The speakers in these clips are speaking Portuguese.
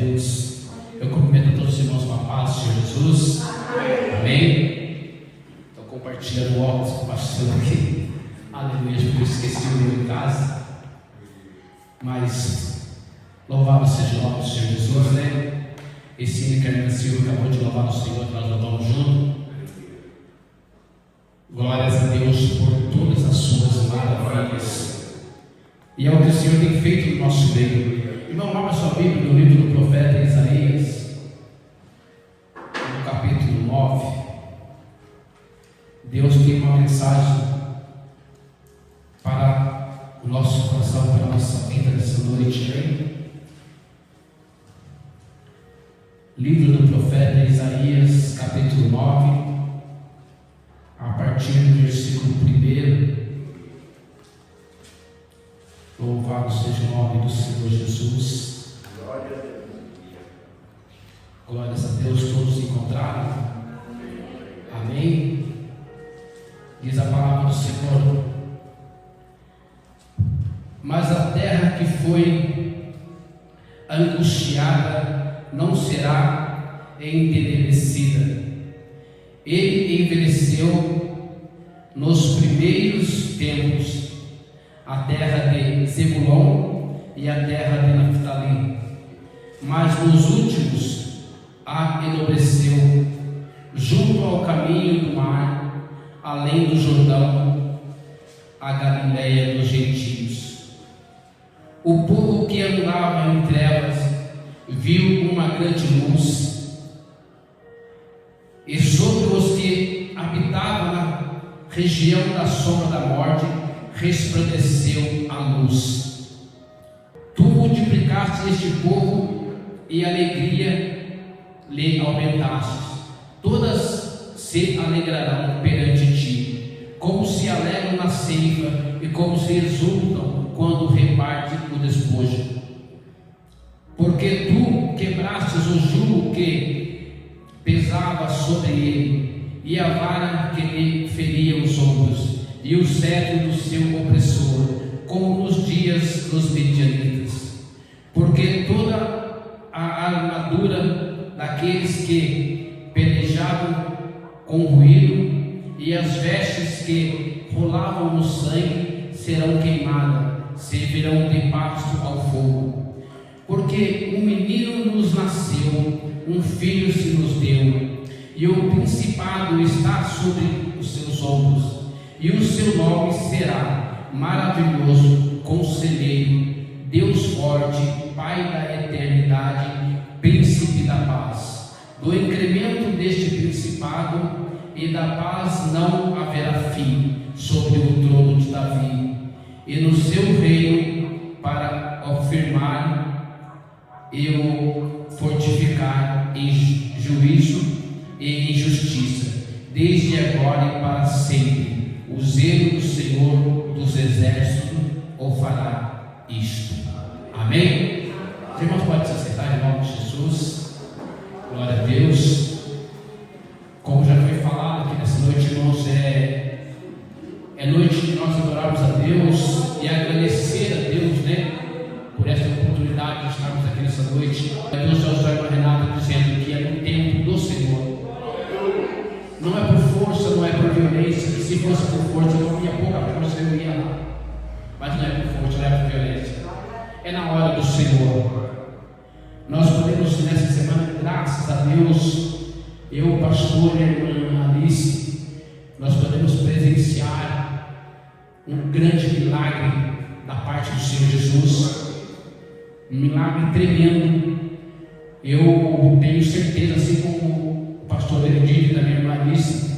Deus. Eu cumprimento a todos os irmãos com a paz do Senhor Jesus. Amém. Estou compartilhando o óculos com o pastor aqui. Aleluia, porque eu esqueci o meu em casa. Mas louvado seja o nome do Senhor Jesus, né? Esse hino que a Ana Silva acabou de louvar o Senhor, que nós louvamos junto. Glórias a Deus por todas as suas maravilhas. E é o que o Senhor tem feito no nosso meio. Irmão, abra sua Bíblia no livro do profeta Isaías, no capítulo 9. Deus tem uma mensagem para o nosso coração, para a nossa vida nessa noite. Hein? Livro do profeta Isaías, capítulo 9, a partir do versículo 1. Louvado seja o nome do Senhor Jesus. Glórias a Deus, todos encontraram. Amém. Diz a palavra do Senhor: mas a terra que foi angustiada não será entenebrecida. Ele envelheceu nos primeiros tempos a terra de Zebulon e a terra de Naftali, mas nos últimos a enobreceu, junto ao caminho do mar, além do Jordão, a Galileia dos gentios. O povo que andava em trevas viu uma grande luz, e sobre os que habitavam na região da sombra da morte resplandeceu a luz. Tu multiplicaste este povo e alegria lhe aumentaste. Todas se alegrarão perante ti, como se alegram na ceifa e como se exultam quando reparte o despojo. Porque tu quebrastes o jugo que pesava sobre ele, e a vara que lhe feria os ombros, e o cetro do seu opressor, como nos dias dos midianitas. Porque toda a armadura daqueles que pelejavam com ruído, e as vestes que rolavam no sangue serão queimadas, servirão de pasto ao fogo. Porque um menino nos nasceu, um filho se nos deu, e o principado está sobre os seus ombros. E o seu nome será Maravilhoso, Conselheiro, Deus Forte, Pai da Eternidade, Príncipe da Paz. Do incremento deste principado e da paz não haverá fim sobre o trono de Davi, e no seu reino, para o firmar e o fortificar em juízo e em justiça, desde agora e para sempre. O zelo do Senhor dos Exércitos o fará isto. Amém? Os irmãos podem se aceitar em nome de Jesus. Glória a Deus. Como já foi falado aqui nessa noite, irmãos, é noite de nós adorarmos a Deus e agradecer a Deus, né, por esta oportunidade de estarmos aqui nessa noite. Deus já está com a Renata dizendo que é no tempo do Senhor. Não é por força, não é por violência. Se fosse por força, eu ia pouca força, eu ia lá. Mas não é por força, não é por violência. É na hora do Senhor. Nós podemos, nessa semana, graças a Deus, eu, o pastor e a irmã Alice, nós podemos presenciar um grande milagre da parte do Senhor Jesus. Um milagre tremendo. Eu tenho certeza, assim como o pastor Benedito e da minha irmã Alice,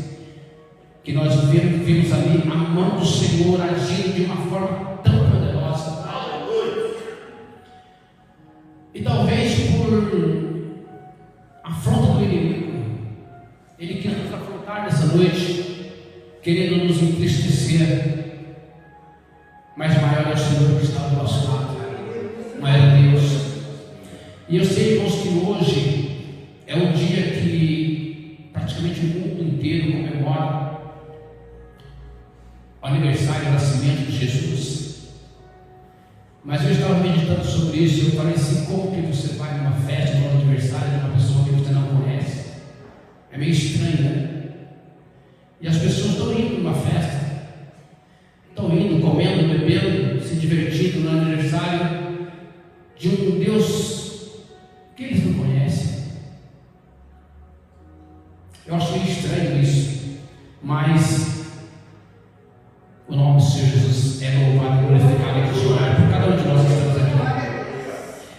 que nós vimos ali a mão do Senhor agindo de uma forma tão poderosa. E talvez por afronta do inimigo, ele quer nos afrontar nessa noite, querendo nos entristecer, mas maior é o Senhor que está do nosso lado, maior é Deus. E eu sei, irmãos, que hoje é um dia que praticamente o mundo inteiro comemora o aniversário do nascimento de Jesus. Mas eu estava meditando sobre isso e eu falei assim: como que você vai numa festa, pessoas estão indo numa festa, estão indo, comendo, bebendo, se divertindo no aniversário de um Deus que eles não conhecem. Eu acho meio estranho isso, mas o nome do Senhor Jesus é louvado e glorificado e questionado por cada um de nós que estamos aqui.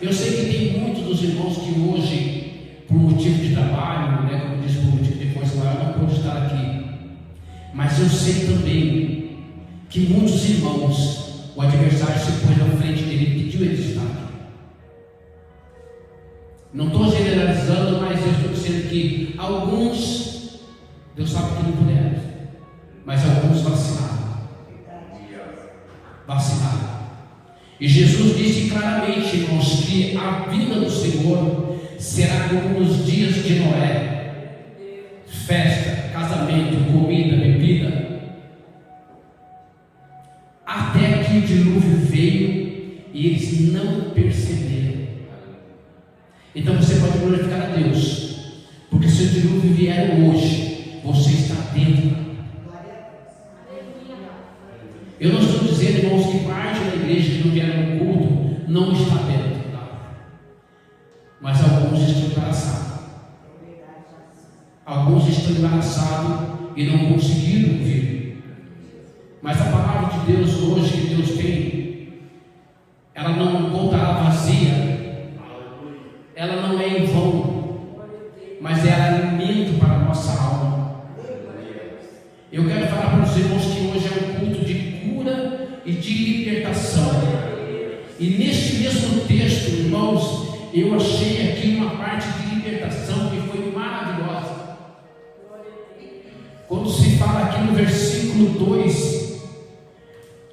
Eu sei que tem muitos dos irmãos que hoje, por motivo de trabalho, né, como disse, por motivo de coisa maior, não pôde estar aqui. Mas eu sei também que muitos irmãos, o adversário se pôs na frente dele e pediu ele estar aqui. Não estou generalizando, mas eu estou dizendo que alguns, Deus sabe que não puderam, mas alguns vacinaram. E Jesus disse claramente, irmãos, que a vinda do Senhor será como nos dias de Noé: festa, casamento, comida, bebida, até que o dilúvio veio e eles não perceberam. Então você pode glorificar a Deus, porque se o dilúvio vier hoje, você está dentro. Eu não estou dizendo, irmãos, que parte da igreja que não vieram no culto não está dentro, tá? Mas alguns estão embaraçados. Alguns estão embaraçados e não conseguiram vir. Mas a palavra de Deus hoje, que Deus tem, ela não voltará vazia. Ela não é em vão, mas é alimento para a nossa alma. Eu quero falar para os irmãos que hoje é um culto de cura e de libertação. E neste mesmo texto, irmãos, eu achei aqui uma parte de libertação que foi maravilhosa. Quando se fala aqui no versículo 2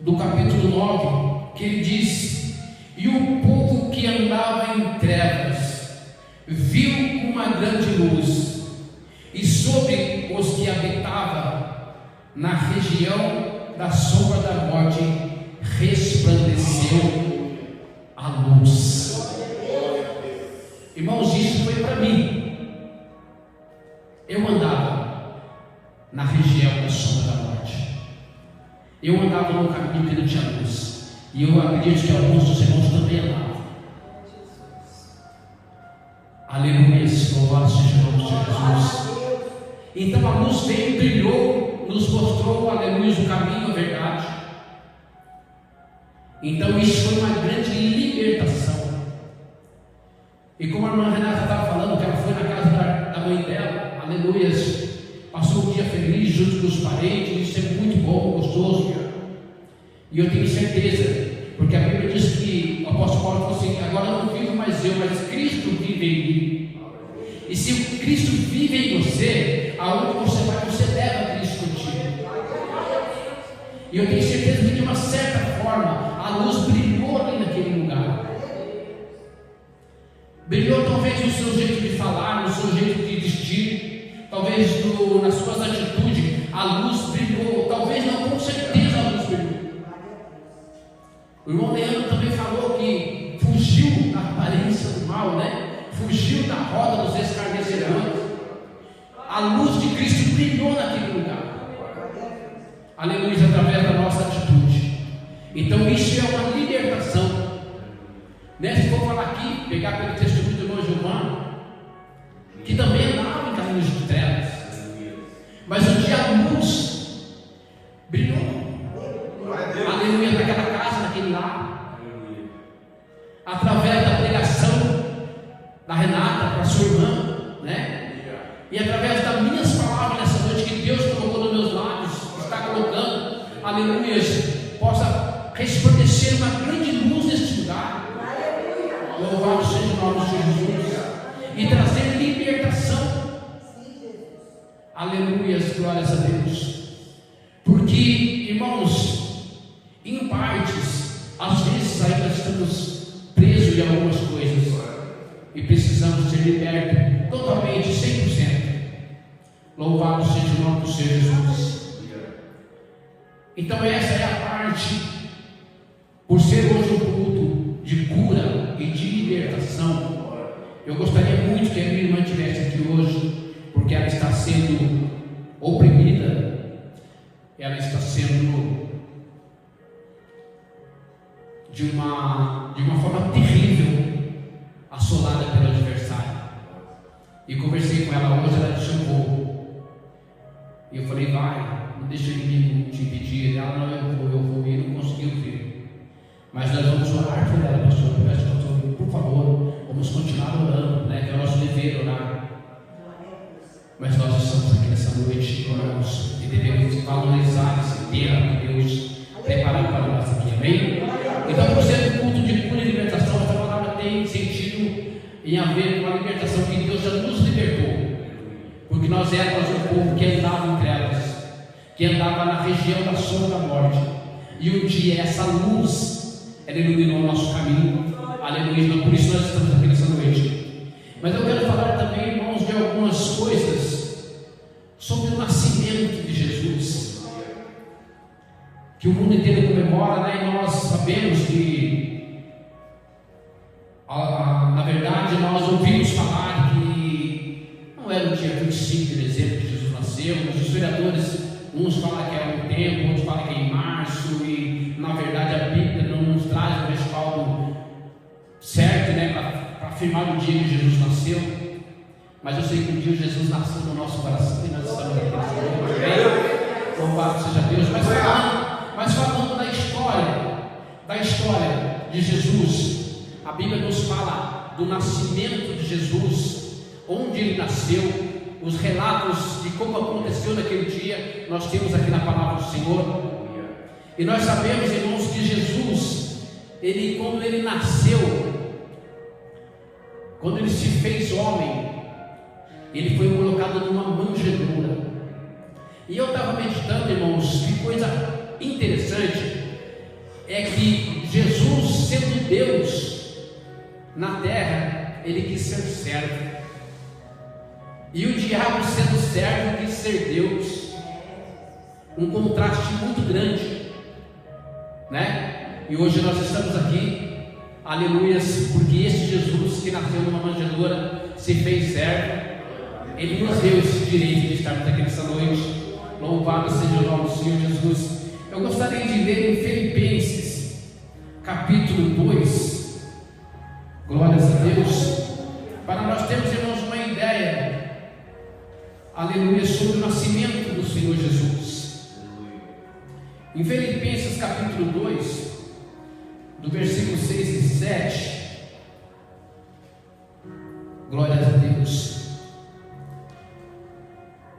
do capítulo 9, que ele diz: e o povo que andava em trevas viu uma grande luz, e sobre os que habitavam na região da sombra da morte resplandeceu a luz. Irmãos, isso foi para mim. Eu andava na região da sombra da morte. Eu andava num caminho que não tinha luz. E eu acredito que alguns dos irmãos também andavam. Aleluia, louvado seja o nome de Jesus. Então a luz veio, brilhou, nos mostrou, aleluia, o caminho, a verdade. Então isso foi uma grande libertação. E como a irmã Renata estava falando, que ela foi na casa da mãe dela, aleluia, passou um dia feliz junto com os parentes, isso é muito bom, gostoso. E eu tenho certeza, porque a Bíblia diz que o apóstolo Paulo falou assim: agora não vivo mais eu, mas Cristo vive em mim. E se o Cristo vive em você, aonde você vai, você leva Cristo contigo. E eu tenho certeza que de uma certa forma a luz brilhou ali naquele lugar. Brilhou talvez no seu jeito de falar, no seu jeito de vestir, talvez nas suas atitudes, a luz brilhou, talvez não, com certeza a luz brilhou. O irmão Leandro também falou que fugiu da aparência do mal, né? Fugiu da roda dos escarnecedores. A luz de Cristo brilhou naquele lugar. Aleluia, através da nossa atitude. Então isso é uma libertação. Né? Se for falar aqui, pegar pelo testemunho do irmão Giovanni, que também andava em caminhos de trevas, mas um dia a luz brilhou. Aleluia, naquela casa, naquele lar. Através da pregação da Renata para sua irmã, né? E através das minhas palavras nessa noite que Deus colocou nos meus lábios, está colocando, aleluia, possa resplandecer uma grande luz neste lugar. Louvado seja o nome de Jesus. E trazer libertação. Aleluia, glórias a Deus. Porque, irmãos, em partes, às vezes ainda estamos presos em algumas coisas e precisamos ser libertos totalmente, 100%. Louvado seja o nome do Senhor Jesus. Então essa é a parte, por ser hoje um culto de cura e de libertação. Eu gostaria muito que a minha irmã estivesse aqui hoje, porque ela está sendo oprimida ela está sendo de uma forma terrível assolada pelo adversário. E conversei com ela hoje, ela disse: eu vou. E eu falei: vai, não deixa o inimigo te impedir. Ela: não, eu vou ir, não conseguiu vir. Mas nós vamos orar por ela, pastor. Eu peço, pastor, por favor, vamos continuar orando, né? Que é o nosso dever orar. Mas nós estamos aqui nessa noite, irmãos, e devemos valorizar esse tempo que Deus preparou para nós aqui, amém? Então, por ser um culto de cura e libertação, essa palavra tem sentido em haver uma libertação que Deus já nos libertou, porque nós éramos um povo que andava em trevas, que andava na região da sombra da morte, e um dia essa luz, ela iluminou o nosso caminho, aleluia. Por isso nós estamos aqui nessa noite. Mas eu quero falar também, irmãos, de algumas coisas sobre o nascimento de Jesus, que o mundo inteiro comemora, né? E nós sabemos que, na verdade, nós ouvimos falar que não era o dia 25 de dezembro que Jesus nasceu. Os historiadores, uns falam que é um tempo, outros falam que é em março, e na verdade a Bíblia não nos traz o respaldo certo, né, para afirmar o dia que Jesus nasceu. Mas eu sei que um dia Jesus nasceu no nosso coração e nós estamos aqui nessa noite, amém? Louvado seja Deus. Mas falando da história de Jesus, a Bíblia nos fala do nascimento de Jesus, onde ele nasceu, os relatos de como aconteceu naquele dia, nós temos aqui na palavra do Senhor. E nós sabemos, irmãos, que Jesus, quando ele nasceu, quando ele se fez homem, ele foi colocado numa manjedoura. E eu estava meditando, irmãos, que coisa interessante é que Jesus, sendo Deus na terra, ele quis ser servo, e o diabo, sendo servo, quis ser Deus. Um contraste muito grande, né? E hoje nós estamos aqui, aleluias, porque esse Jesus que nasceu numa manjedoura, se fez servo, ele nos deu esse direito de estarmos aqui nessa noite. Louvado seja o nome do Senhor Jesus. Eu gostaria de ler em Filipenses, capítulo 2, glórias a Deus, para nós termos, irmãos, uma ideia, aleluia, sobre o nascimento do Senhor Jesus. Em Filipenses, capítulo 2, do versículo 6 e 7, glórias a Deus.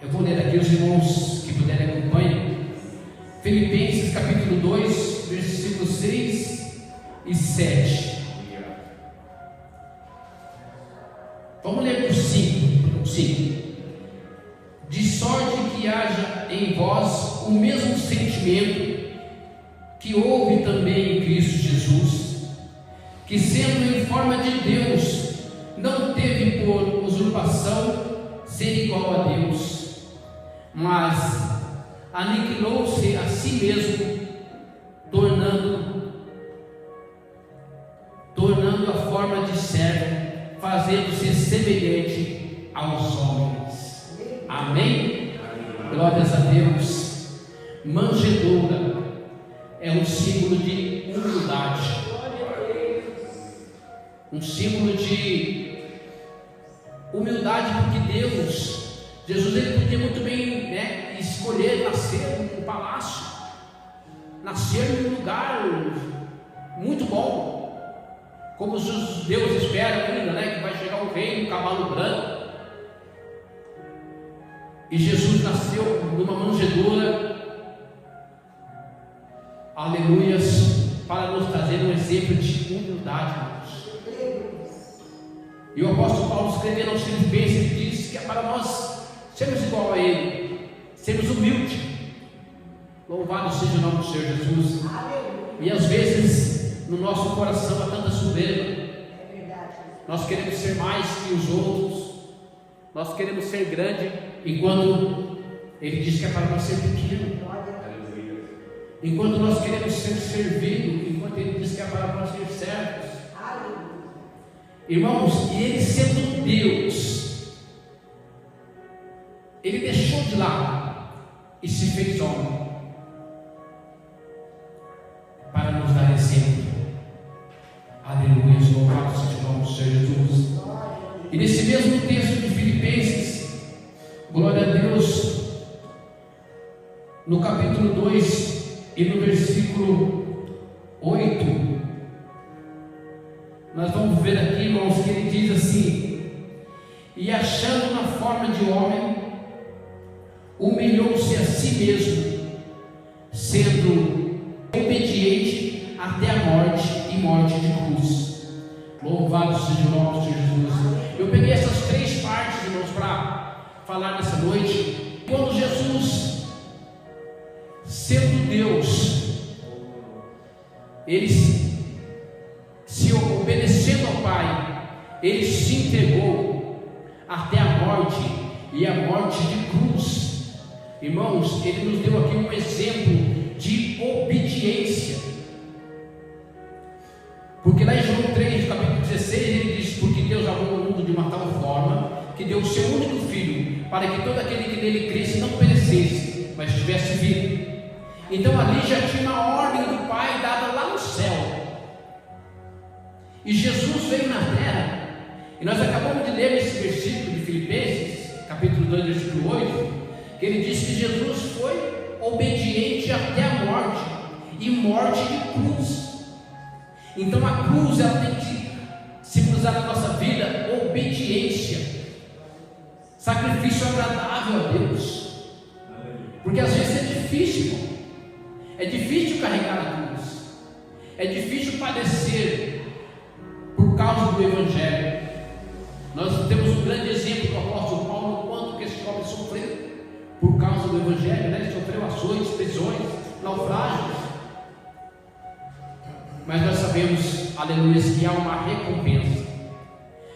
Eu vou ler aqui, os irmãos que puderem acompanhar. Filipenses capítulo 2, versículos 6 e 7. Vamos ler por 5. De sorte que haja em vós o mesmo sentimento que houve também em Cristo Jesus, que sendo em forma de Deus, não teve por usurpação ser igual a Deus, mas aniquilou-se a si mesmo, tornando a forma de servo, fazendo-se semelhante aos homens. Amém? Glórias a Deus. Manjedoura é um símbolo de humildade, um símbolo de humildade, porque Jesus, ele podia muito bem, né, escolher nascer num palácio, nascer num lugar muito bom, como os judeus esperam ainda, né, que vai chegar um rei num cavalo branco. E Jesus nasceu numa manjedoura, aleluias, para nos trazer um exemplo de humildade, irmãos. E o apóstolo Paulo, escrevendo aos Filipenses, ele diz que é para nós sermos igual a ele, sermos humildes. Louvado seja o nome do Senhor Jesus. E às vezes no nosso coração há tanta soberba, nós queremos ser mais que os outros, nós queremos ser grande, enquanto ele diz que é para nós ser pequeno. Enquanto nós queremos ser servidos, enquanto ele diz que é para nós ser servos. Irmãos, e ele sendo Deus, ele deixou de lado e se fez homem. nesse mesmo texto de Filipenses, glória a Deus, no capítulo 2 e no versículo 8, nós vamos ver aqui, irmãos, que ele diz assim: e achando na forma de homem, humilhou-se a si mesmo, sendo obediente até a morte e morte de cruz. Louvado seja o nome de Jesus. Eu peguei essas três partes, irmãos, para falar nessa noite. Quando Jesus, sendo Deus, ele se obedecendo ao Pai, ele se entregou até a morte, e a morte de cruz. Irmãos, ele nos deu aqui um exemplo de obediência, porque lá em João 3, capítulo 16, ele diz: porque Deus amou o mundo de uma tal forma que deu o seu único Filho, para que todo aquele que nele cresce não perecesse, mas tivesse vida. Então ali já tinha uma ordem do Pai dada lá no céu, e Jesus veio na terra, e nós acabamos de ler esse versículo de Filipenses, capítulo 2, versículo 8, que ele diz que Jesus foi obediente até a morte, e morte de cruz. Então a cruz, ela tem que simbolizar na nossa vida obediência, sacrifício agradável a Deus, porque às vezes é difícil, irmão. É difícil carregar a cruz, é difícil padecer por causa do Evangelho. Nós temos um grande exemplo do apóstolo Paulo, o quanto que esse homem sofreu por causa do Evangelho, né? Ele sofreu açoites, prisões, naufrágios. Mas nós sabemos, aleluia, que há uma recompensa.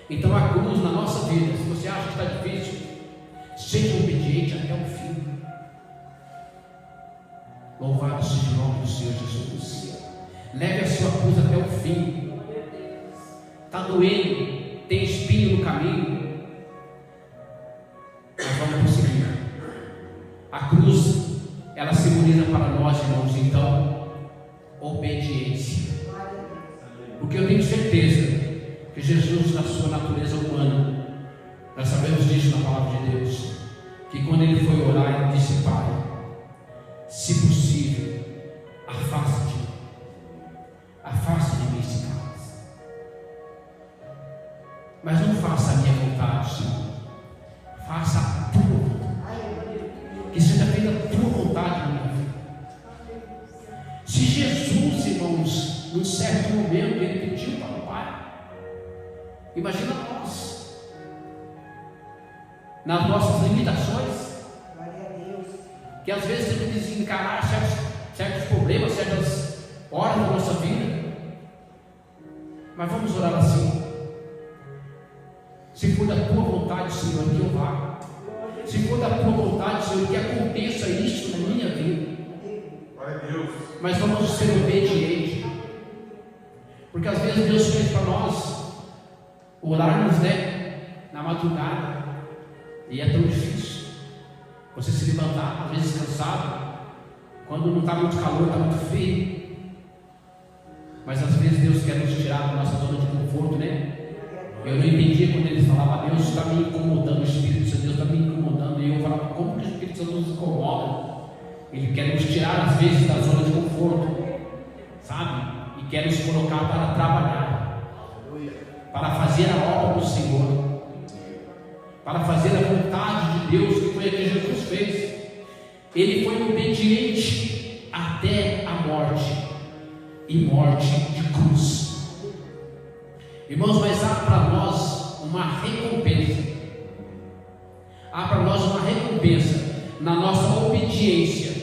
Então a cruz na nossa vida, se você acha que está difícil, seja obediente até o fim. Louvado seja o nome do Senhor Jesus. Leve a sua cruz até o fim. Está doendo, tem espinho no caminho, nós vamos conseguir. A cruz, ela simboliza para nós, irmãos, então, obediência. Porque eu tenho certeza que Jesus, na sua natureza humana, nós sabemos disso na palavra de Deus, que quando ele foi orar, ele disse: Pai, se possível, afaste de mim esse cálice, mas não faça a minha vontade, Senhor, faça a tua vontade, que seja feita a tua vontade na minha vida. Se Jesus, irmãos, num certo momento ele pediu para o Pai, imagina nós, nas nossas limitações, que às vezes temos que encarar certos problemas, certas horas da nossa vida, mas vamos orar assim: se for da tua vontade, Senhor, que eu vá, se for da tua vontade, Senhor, que aconteça isso na minha vida, mas vamos ser obedientes, porque às vezes Deus fez para nós orarmos, né, na madrugada, e é tão difícil você se levantar, às vezes cansado, quando não está muito calor, está muito frio, mas às vezes Deus quer nos tirar da nossa zona de conforto, né? Eu não entendia quando ele falava: Deus está me incomodando, o Espírito Santo, Deus está me incomodando, e eu falava: como que o Espírito Santo nos incomoda? Ele quer nos tirar às vezes da zona de conforto, sabe? E quer nos colocar para trabalhar, para fazer a obra do Senhor, para fazer a vontade de Deus, que foi a que Jesus fez. Ele foi obediente até a morte, e morte de cruz. Irmãos, mas há para nós uma recompensa, há para nós uma recompensa na nossa obediência,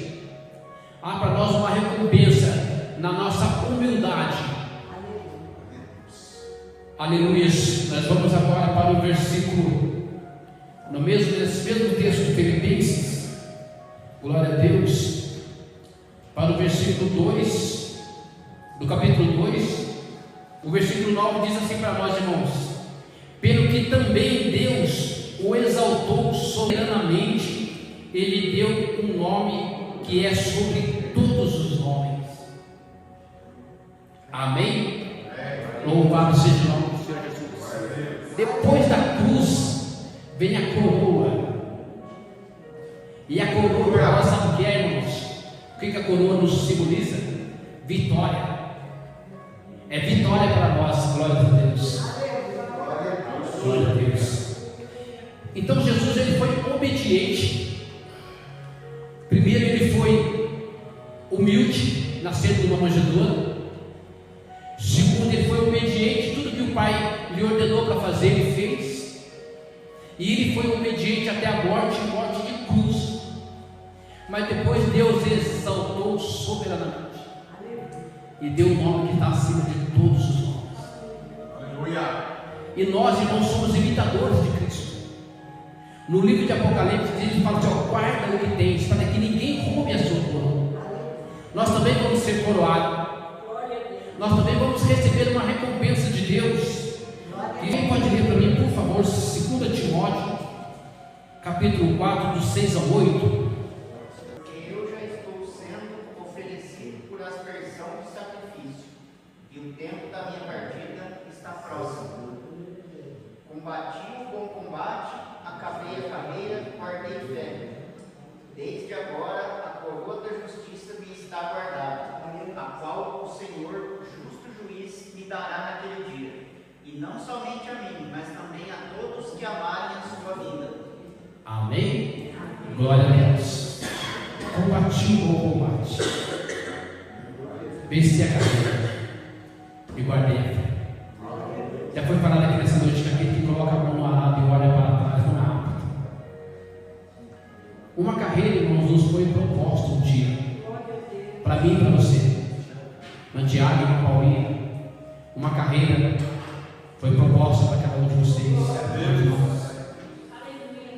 há para nós uma recompensa na nossa humildade. Aleluia. Nós vamos agora para o versículo, nesse mesmo texto de Filipenses, glória a Deus, para o versículo 2 do capítulo 2, o versículo 9 diz assim para nós, irmãos: pelo que também Deus o exaltou soberanamente, ele deu um nome que é sobre todos os nomes. Amém? Louvado seja o nome do Senhor Jesus. Depois da cruz, vem a coroa. E a coroa para nós, sabe o que é, irmãos? O que a coroa nos simboliza? Vitória. É vitória para nós, glória a Deus. Glória a Deus. Então Jesus, ele foi obediente. Primeiro, ele foi humilde, nascendo de uma manjedoura. Segundo, ele foi obediente, tudo que o Pai lhe ordenou para fazer, ele fez. E ele foi obediente até a morte de cruz. Mas depois Deus exaltou soberanamente e deu o nome que está acima de todos os nomes. Aleluia. E nós, irmãos, somos imitadores de Cristo. No livro de Apocalipse, ele fala assim: ó, guarda o que tens, para que ninguém roube a sua coroa. Nós também vamos ser coroados. Nós também vamos receber uma recompensa de Deus. Quem pode ler para mim, por favor, 2 Timóteo, capítulo 4, dos 6 ao 8. Eu já estou sendo oferecido por aspersão de sacrifício, e o tempo da minha partida está próximo. Combati o bom combate, acabei a carreira, guardei fé. Desde agora a coroa da justiça me está guardada, a qual o Senhor, justo juiz, me dará naquele dia, e não somente a mim, mas também a todos que amarem a sua vida. Amém? Glória a Deus. Combati o bom combate, venci a carreira e guardei a fé. Já foi falado aqui nessa noite que aquele que coloca a mão no arado e olha para trás não é apto. Uma carreira, irmãos, nos foi proposta um dia, para mim e para você, uma diária, uma Paulinha. Uma carreira foi proposta para cada um de vocês.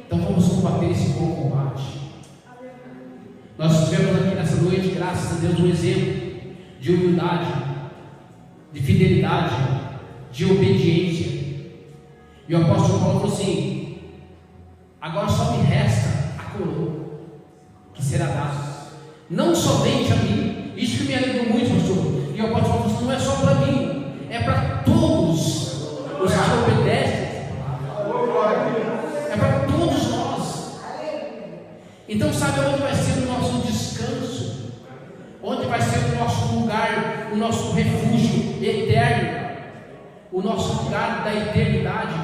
Então vamos combater esse bom combate. Nós tivemos aqui nessa noite, graças a Deus, um exemplo de humildade, de fidelidade, de obediência. E o apóstolo Paulo falou assim: agora só me resta a coroa, que será dada não somente a mim. Isso que me alegrou muito, pastor. E o apóstolo Paulo falou assim: não é só para mim, é para todos os que obedecem. É para todos nós. Então sabe onde vai ser o nosso descanso? Onde vai ser o nosso lugar, o nosso refúgio eterno? O nosso lugar da eternidade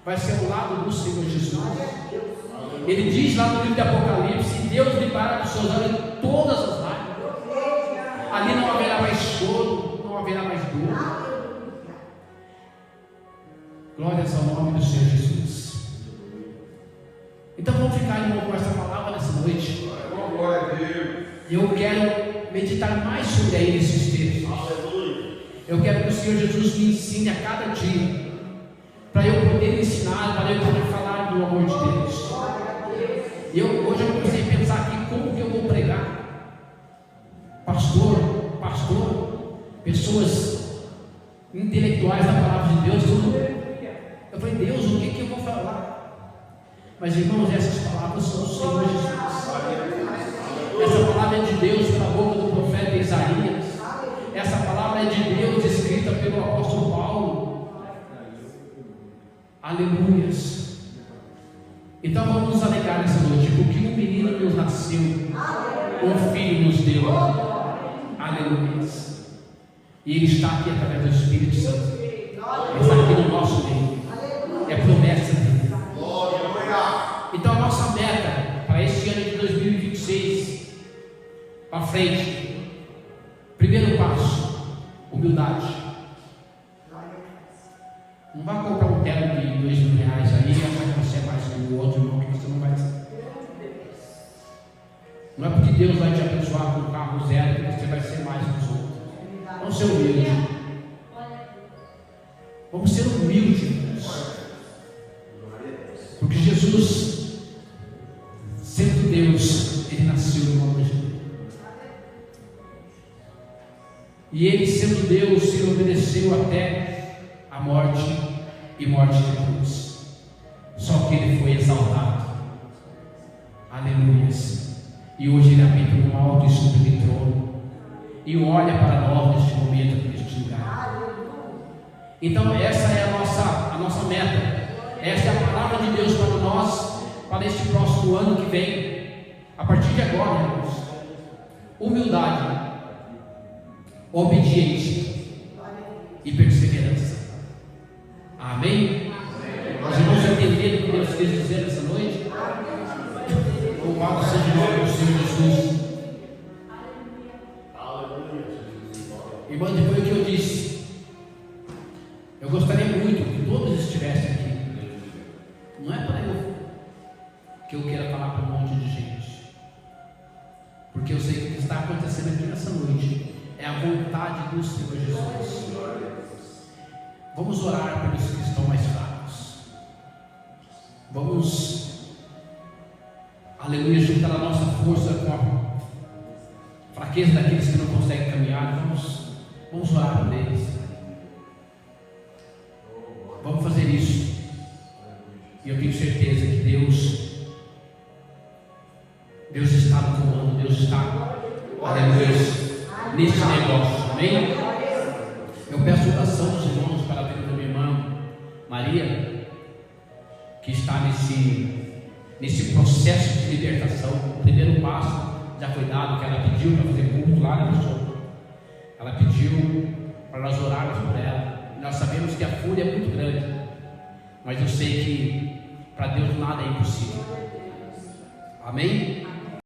vai ser ao lado do Senhor Jesus. Ele diz lá no livro de Apocalipse: Deus livrará dos seus olhos todas as lágrimas. Ali não haverá mais choro, não haverá mais dor. Glórias ao nome do Senhor Jesus. Então vamos ficar, irmão, com essa palavra nessa noite. Eu quero meditar mais sobre aí esses textos. Eu quero que o Senhor Jesus me ensine a cada dia, para eu poder ensinar, para eu poder falar do amor de Deus. Hoje eu comecei a pensar aqui como que eu vou pregar. Pastor, pessoas intelectuais da palavra de Deus, tudo. Eu falei: Deus, o que eu vou falar? Mas irmãos, essas palavras são do Senhor Jesus. Essa palavra é de Deus pela boca do profeta Isaías. Essa palavra é de Deus escrita pelo apóstolo Paulo. Aleluias. Então vamos nos alegrar nessa noite, porque um menino nos nasceu, um filho nos deu. Aleluias. E ele está aqui através do Espírito Santo. Ele está aqui no nosso meio. É promessa dele. Então a nossa meta para este ano de 2026 para frente, primeiro passo, humildade. Não vá comprar um terno de R$2.000 aí e achar que você é mais que o outro irmão, que você não vai ser. Não é porque Deus vai te abençoar com um carro zero que você vai ser mais que os outros. Vamos ser humildes. Vamos ser humildes. Porque Jesus, sendo Deus, ele nasceu no nome de Jesus. E ele, sendo Deus, ele obedeceu até a morte e morte de cruz. Só que ele foi exaltado. Aleluias. E hoje ele habita no alto e sublime trono e olha para nós neste momento, neste lugar. Então essa é a nossa meta. Essa é a palavra de Deus para nós. para este próximo ano que vem, a partir de agora, irmãos: humildade, obediência e perseverança. Amém? Os irmãos entenderam o que Deus quis dizer nessa noite? Louvado seja o nome do Senhor Jesus. Irmão, depois do que eu disse, eu gostaria muito que todos estivessem aqui. Não é para eu que eu queira falar para um monte de gente, porque eu sei que o que está acontecendo aqui nessa noite é a vontade do Senhor Jesus. Vamos orar pelos que estão mais fracos. Vamos, aleluia, juntar a nossa força com a fraqueza daqueles que não conseguem caminhar. Vamos orar por eles. Vamos fazer isso. E eu tenho certeza que Deus está no comando. Deus está, aleluia, neste negócio. Amém? Eu peço oração dos irmãos para a vida da minha irmã Maria, que está nesse processo de libertação. O primeiro passo já foi dado, que ela pediu para fazer culto lá, né, pastor? Ela pediu para nós orarmos por ela. Nós sabemos que a fúria é muito grande, mas eu sei que para Deus nada é impossível. Amém?